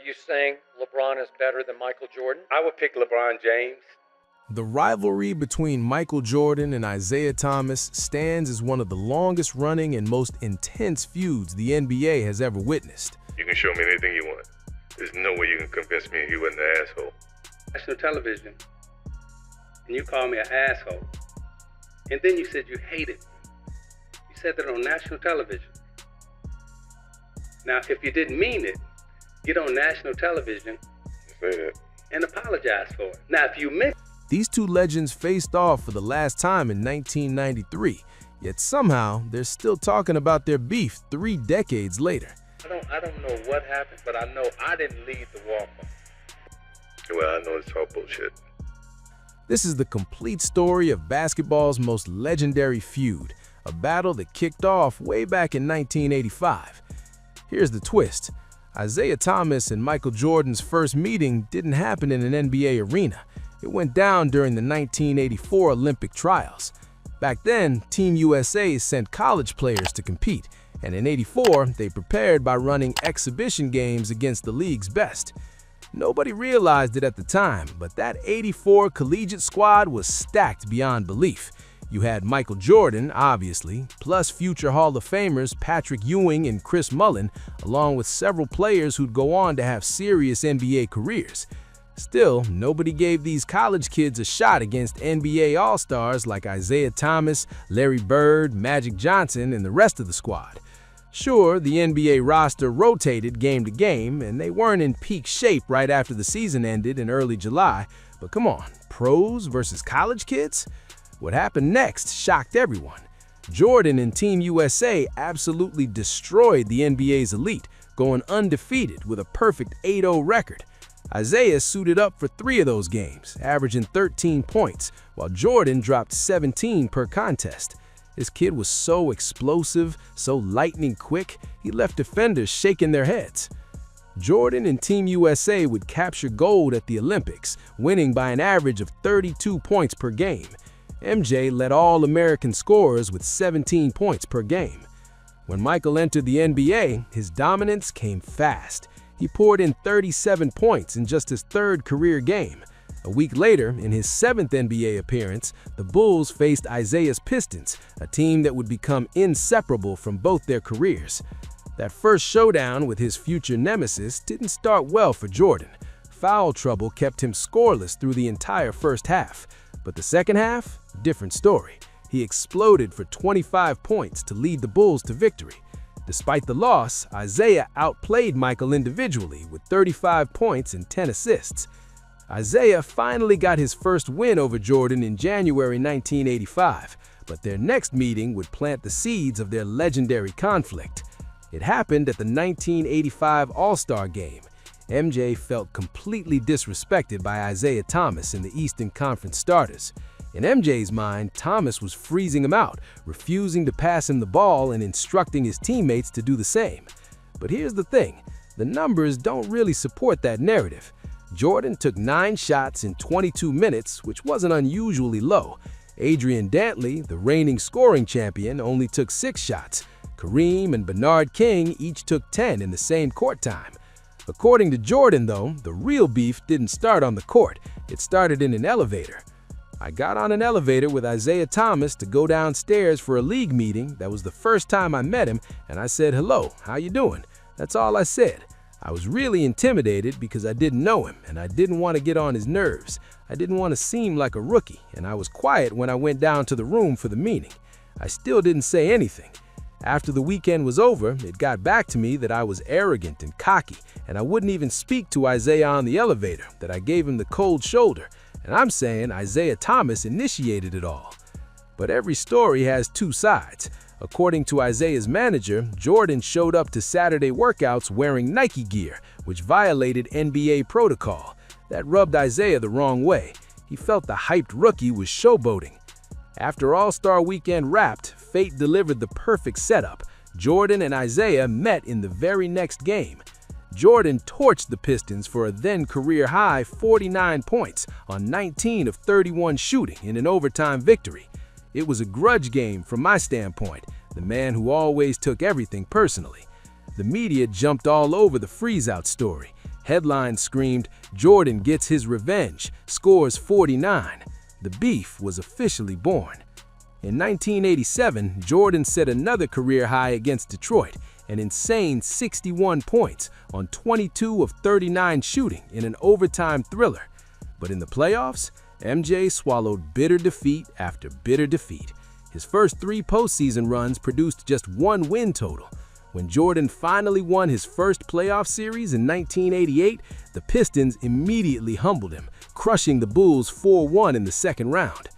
you saying LeBron is better than Michael Jordan? I would pick LeBron James. The rivalry between Michael Jordan and Isiah Thomas stands as one of the longest-running and most intense feuds the NBA has ever witnessed. You can show me anything you want. There's no way you can convince me he wasn't an asshole. National television, and you call me an asshole. And then you said you hated me. You said that on national television. Now, if you didn't mean it, get on national television and apologize for it. Now, if you meant These two legends faced off for the last time in 1993, yet somehow they're still talking about their beef 3 decades later. I don't know what happened, but I know I didn't lead the walk-off. Well, I know it's all bullshit. This is the complete story of basketball's most legendary feud, a battle that kicked off way back in 1985. Here's the twist. Isiah Thomas and Michael Jordan's first meeting didn't happen in an NBA arena. It went down during the 1984 Olympic trials. Back then, Team USA sent college players to compete, and in '84, they prepared by running exhibition games against the league's best. Nobody realized it at the time, but that '84 collegiate squad was stacked beyond belief. You had Michael Jordan, obviously, plus future Hall of Famers Patrick Ewing and Chris Mullin, along with several players who'd go on to have serious NBA careers. Still, nobody gave these college kids a shot against NBA All-Stars like Isiah Thomas, Larry Bird, Magic Johnson, and the rest of the squad. Sure, the NBA roster rotated game to game, and they weren't in peak shape right after the season ended in early July, but come on, pros versus college kids? What happened next shocked everyone. Jordan and Team USA absolutely destroyed the NBA's elite, going undefeated with a perfect 8-0 record. Isiah suited up for 3 of those games, averaging 13 points, while Jordan dropped 17 per contest. This kid was so explosive, so lightning quick, he left defenders shaking their heads. Jordan and Team USA would capture gold at the Olympics, winning by an average of 32 points per game. MJ led all American scorers with 17 points per game. When Michael entered the NBA, his dominance came fast. He poured in 37 points in just his 3rd career game. A week later, in his 7th NBA appearance, the Bulls faced Isiah's Pistons, a team that would become inseparable from both their careers. That first showdown with his future nemesis didn't start well for Jordan. Foul trouble kept him scoreless through the entire first half. But the second half, different story. He exploded for 25 points to lead the Bulls to victory. Despite the loss, Isiah outplayed Michael individually with 35 points and 10 assists. Isiah finally got his first win over Jordan in January 1985, but their next meeting would plant the seeds of their legendary conflict. It happened at the 1985 All-Star Game. MJ felt completely disrespected by Isiah Thomas in the Eastern Conference starters. In MJ's mind, Thomas was freezing him out, refusing to pass him the ball and instructing his teammates to do the same. But here's the thing, the numbers don't really support that narrative. Jordan took 9 shots in 22 minutes, which wasn't unusually low. Adrian Dantley, the reigning scoring champion, only took 6 shots. Kareem and Bernard King each took 10 in the same court time. According to Jordan, though, the real beef didn't start on the court. It started in an elevator. I got on an elevator with Isiah Thomas to go downstairs for a league meeting. That was the first time I met him, and I said, "Hello, how you doing?" That's all I said. I was really intimidated because I didn't know him, and I didn't want to get on his nerves. I didn't want to seem like a rookie, and I was quiet when I went down to the room for the meeting. I still didn't say anything. After the weekend was over, it got back to me that I was arrogant and cocky, and I wouldn't even speak to Isiah on the elevator, that I gave him the cold shoulder. And I'm saying Isiah Thomas initiated it all. But every story has 2 sides. According to Isiah's manager, Jordan showed up to Saturday workouts wearing Nike gear, which violated NBA protocol. That rubbed Isiah the wrong way. He felt the hyped rookie was showboating. After All-Star Weekend wrapped, fate delivered the perfect setup. Jordan and Isiah met in the very next game. Jordan torched the Pistons for a then career-high 49 points on 19 of 31 shooting in an overtime victory. It was a grudge game from my standpoint, the man who always took everything personally. The media jumped all over the freeze-out story. Headlines screamed, "Jordan gets his revenge, scores 49." The beef was officially born. In 1987, Jordan set another career high against Detroit, an insane 61 points on 22 of 39 shooting in an overtime thriller. But in the playoffs, MJ swallowed bitter defeat after bitter defeat. His first 3 postseason runs produced just 1 win total. When Jordan finally won his first playoff series in 1988, the Pistons immediately humbled him, crushing the Bulls 4-1 in the second round.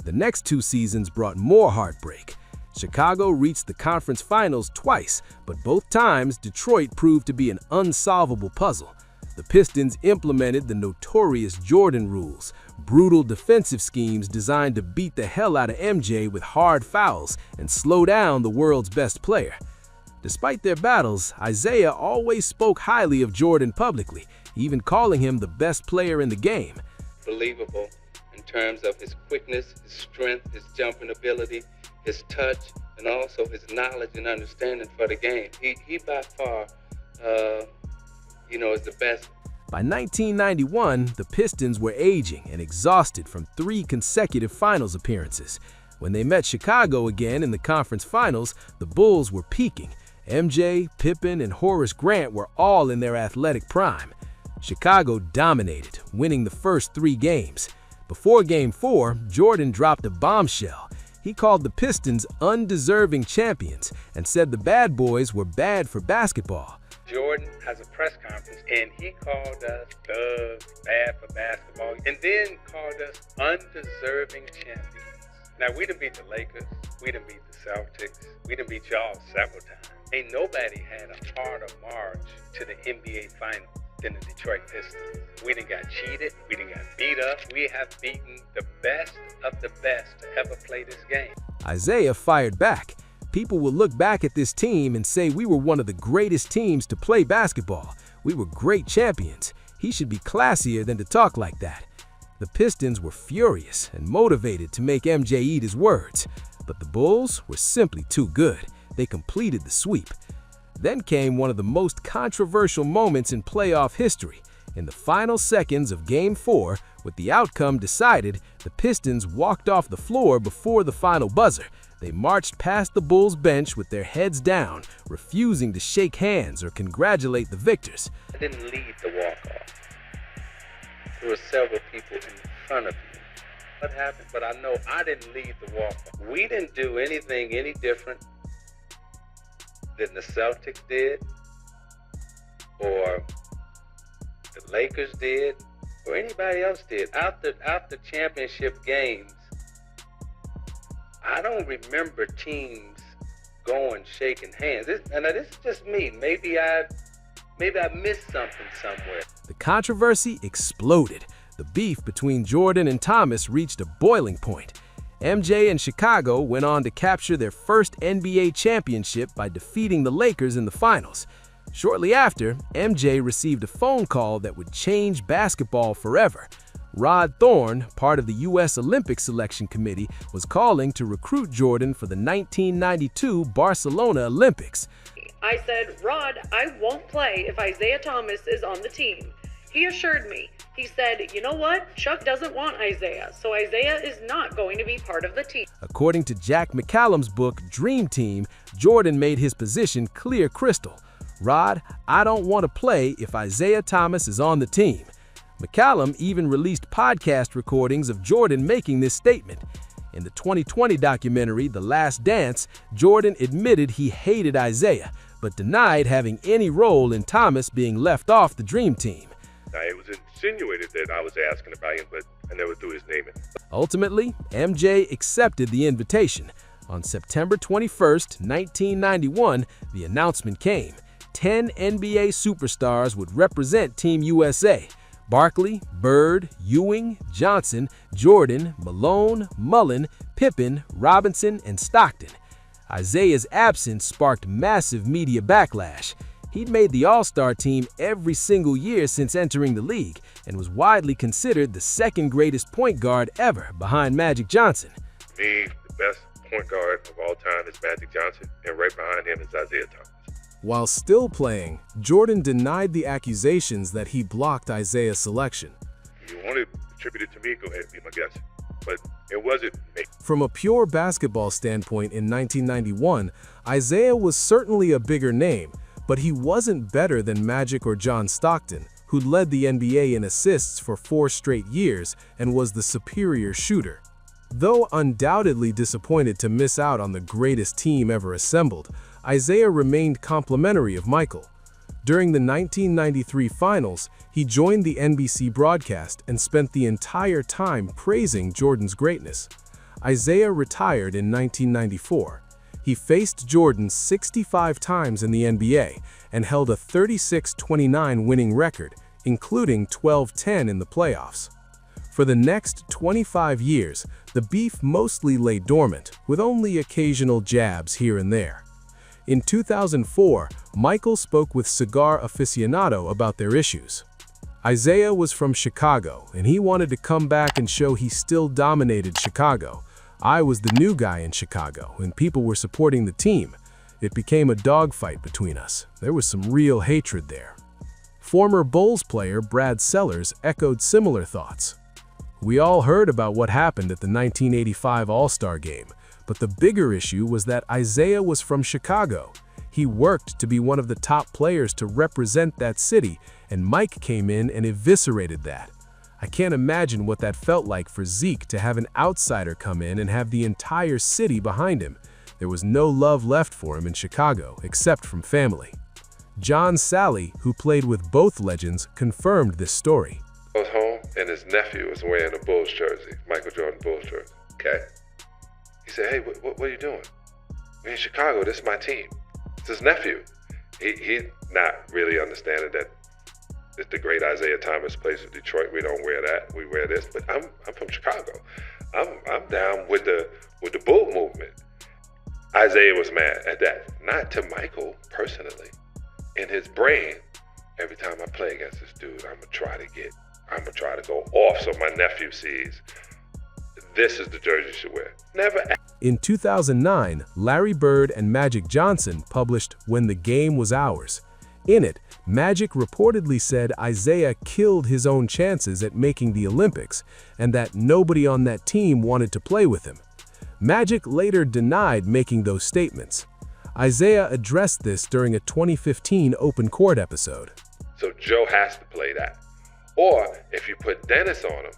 The next 2 seasons brought more heartbreak. Chicago reached the conference finals twice, but both times Detroit proved to be an unsolvable puzzle. The Pistons implemented the notorious Jordan rules, brutal defensive schemes designed to beat the hell out of MJ with hard fouls and slow down the world's best player. Despite their battles, Isiah always spoke highly of Jordan publicly, even calling him the best player in the game. Believable in terms of his quickness, his strength, his jumping ability, his touch, and also his knowledge and understanding for the game. He by far, is the best. By 1991, the Pistons were aging and exhausted from 3 consecutive finals appearances. When they met Chicago again in the conference finals, the Bulls were peaking. MJ, Pippen, and Horace Grant were all in their athletic prime. Chicago dominated, winning the first 3 games. Before Game 4, Jordan dropped a bombshell. He called the Pistons undeserving champions and said the bad boys were bad for basketball. Jordan has a press conference and he called us thugs, bad for basketball, and then called us undeserving champions. Now, we done beat the Lakers, we done beat the Celtics, we done beat y'all several times. Ain't nobody had a harder march to the NBA Finals than the Detroit Pistons. We done got cheated, we done got beat up. We have beaten the best of the best to ever play this game. Isiah fired back. People will look back at this team and say we were one of the greatest teams to play basketball. We were great champions. He should be classier than to talk like that. The Pistons were furious and motivated to make MJ eat his words. But the Bulls were simply too good. They completed the sweep. Then came one of the most controversial moments in playoff history. In the final seconds of Game 4, with the outcome decided, the Pistons walked off the floor before the final buzzer. They marched past the Bulls bench with their heads down, refusing to shake hands or congratulate the victors. I didn't lead the walk-off. There were several people in front of me. What happened? But I know I didn't lead the walk-off. We didn't do anything any different than the Celtics did, or the Lakers did, or anybody else did. After championship games, I don't remember teams going shaking hands. This is just me. Maybe I missed something somewhere. The controversy exploded. The beef between Jordan and Thomas reached a boiling point. MJ and Chicago went on to capture their first NBA championship by defeating the Lakers in the finals. Shortly after, MJ received a phone call that would change basketball forever. Rod Thorne, part of the U.S. Olympic Selection Committee, was calling to recruit Jordan for the 1992 Barcelona Olympics. I said, "Rod, I won't play if Isiah Thomas is on the team." He assured me. He said, "You know what? Chuck doesn't want Isiah, so Isiah is not going to be part of the team." According to Jack McCallum's book, Dream Team, Jordan made his position clear crystal. "Rod, I don't want to play if Isiah Thomas is on the team." McCallum even released podcast recordings of Jordan making this statement. In the 2020 documentary, The Last Dance, Jordan admitted he hated Isiah, but denied having any role in Thomas being left off the Dream Team. Now, it was insinuated that I was asking about him, but I never threw his name in. Ultimately, MJ accepted the invitation. On September 21st, 1991, the announcement came. 10 NBA superstars would represent Team USA. Barkley, Bird, Ewing, Johnson, Jordan, Malone, Mullen, Pippen, Robinson, and Stockton. Isiah's absence sparked massive media backlash. He'd made the All-Star team every single year since entering the league and was widely considered the second greatest point guard ever behind Magic Johnson. To me, the best point guard of all time is Magic Johnson, and right behind him is Isiah Thomas. While still playing, Jordan denied the accusations that he blocked Isiah's selection. You want to attribute it to me, go ahead and be my guest. But it wasn't me. From a pure basketball standpoint in 1991, Isiah was certainly a bigger name, but he wasn't better than Magic or John Stockton, who'd led the NBA in assists for 4 straight years and was the superior shooter. Though undoubtedly disappointed to miss out on the greatest team ever assembled, Isiah remained complimentary of Michael. During the 1993 finals, he joined the NBC broadcast and spent the entire time praising Jordan's greatness. Isiah retired in 1994. He faced Jordan 65 times in the NBA and held a 36-29 winning record, including 12-10 in the playoffs. For the next 25 years, the beef mostly lay dormant, with only occasional jabs here and there. In 2004, Michael spoke with Cigar Aficionado about their issues. Isiah was from Chicago, and he wanted to come back and show he still dominated Chicago. I was the new guy in Chicago, and people were supporting the team. It became a dogfight between us. There was some real hatred there. Former Bulls player Brad Sellers echoed similar thoughts. We all heard about what happened at the 1985 All-Star Game, but the bigger issue was that Isiah was from Chicago. He worked to be one of the top players to represent that city, and Mike came in and eviscerated that. I can't imagine what that felt like for Zeke to have an outsider come in and have the entire city behind him. There was no love left for him in Chicago, except from family. John Sally, who played with both legends, confirmed this story. I was home and his nephew was wearing a Bulls jersey, Michael Jordan Bulls jersey. Okay. He said, hey, what are you doing? We're in Chicago, this is my team. It's his nephew. He not really understanding that the great Isiah Thomas plays in Detroit. We don't wear that, we wear this, but I'm from Chicago. I'm down with the Bull movement. Isiah was mad at that. Not to Michael personally. In his brain, every time I play against this dude, I'm gonna try to go off so my nephew sees this is the jersey you should wear. Never. In 2009, Larry Bird and Magic Johnson published When the Game Was Ours. In it, Magic reportedly said Isiah killed his own chances at making the Olympics and that nobody on that team wanted to play with him. Magic later denied making those statements. Isiah addressed this during a 2015 Open Court episode. So Joe has to play that. Or if you put Dennis on him,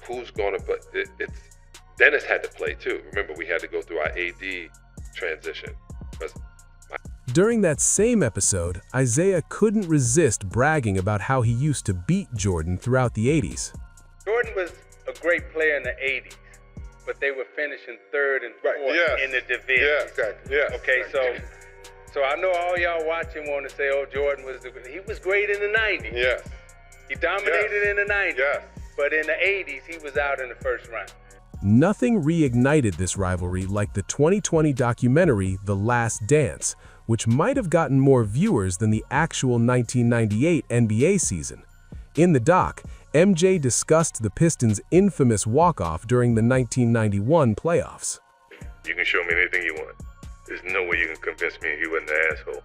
who's going to put it? Dennis had to play too. Remember, we had to go through our AD transition. During that same episode, Isiah couldn't resist bragging about how he used to beat Jordan throughout the 80s. Jordan was a great player in the 80s, but they were finishing third and fourth in the division. Yeah, exactly. Yeah. Okay, so I know all y'all watching want to say, oh, Jordan he was great in the 90s. Yes. He dominated in the 90s. Yes. But in the 80s, he was out in the first round. Nothing reignited this rivalry like the 2020 documentary The Last Dance, which might have gotten more viewers than the actual 1998 NBA season. In the doc, MJ discussed the Pistons' infamous walk-off during the 1991 playoffs. You can show me anything you want. There's no way you can convince me he wasn't the asshole.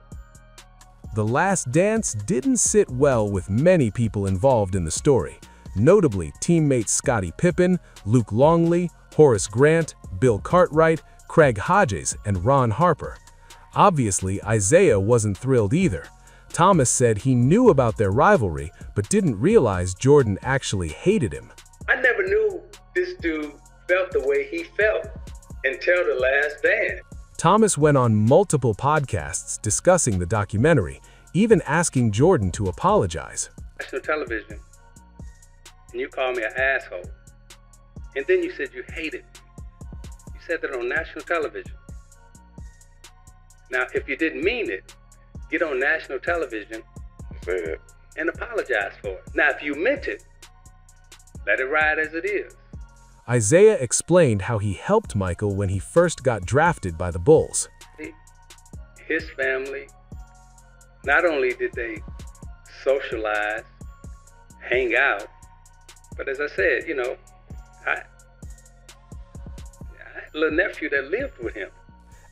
The Last Dance didn't sit well with many people involved in the story, notably teammates Scottie Pippen, Luke Longley, Horace Grant, Bill Cartwright, Craig Hodges, and Ron Harper. Obviously, Isiah wasn't thrilled either. Thomas said he knew about their rivalry, but didn't realize Jordan actually hated him. I never knew this dude felt the way he felt until The Last Dance. Thomas went on multiple podcasts discussing the documentary, even asking Jordan to apologize. National television, and you called me an asshole. And then you said you hated me. You said that on national television. Now, if you didn't mean it, get on national television and apologize for it. Now, if you meant it, let it ride as it is. Isiah explained how he helped Michael when he first got drafted by the Bulls. His family, not only did they socialize, hang out, but as I said, you know, I had a little nephew that lived with him.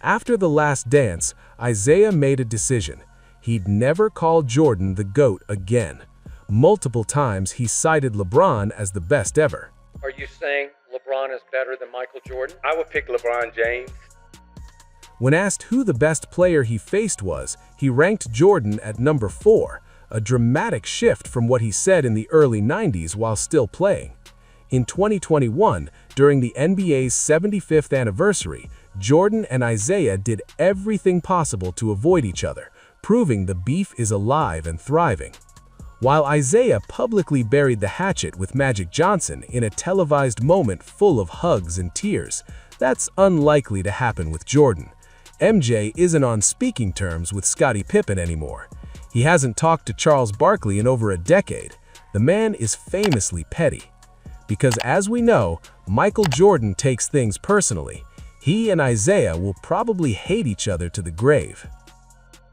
After The Last Dance, Isiah made a decision. He'd never call Jordan the GOAT again. Multiple times he cited LeBron as the best ever. Are you saying LeBron is better than Michael Jordan? I would pick LeBron James. When asked who the best player he faced was, he ranked Jordan at number 4, a dramatic shift from what he said in the early 90s while still playing. In 2021, during the NBA's 75th anniversary, Jordan and Isiah did everything possible to avoid each other, proving the beef is alive and thriving. While Isiah publicly buried the hatchet with Magic Johnson in a televised moment full of hugs and tears, that's unlikely to happen with Jordan. MJ isn't on speaking terms with Scottie Pippen anymore. He hasn't talked to Charles Barkley in over a decade. The man is famously petty. Because as we know, Michael Jordan takes things personally. He and Isiah will probably hate each other to the grave.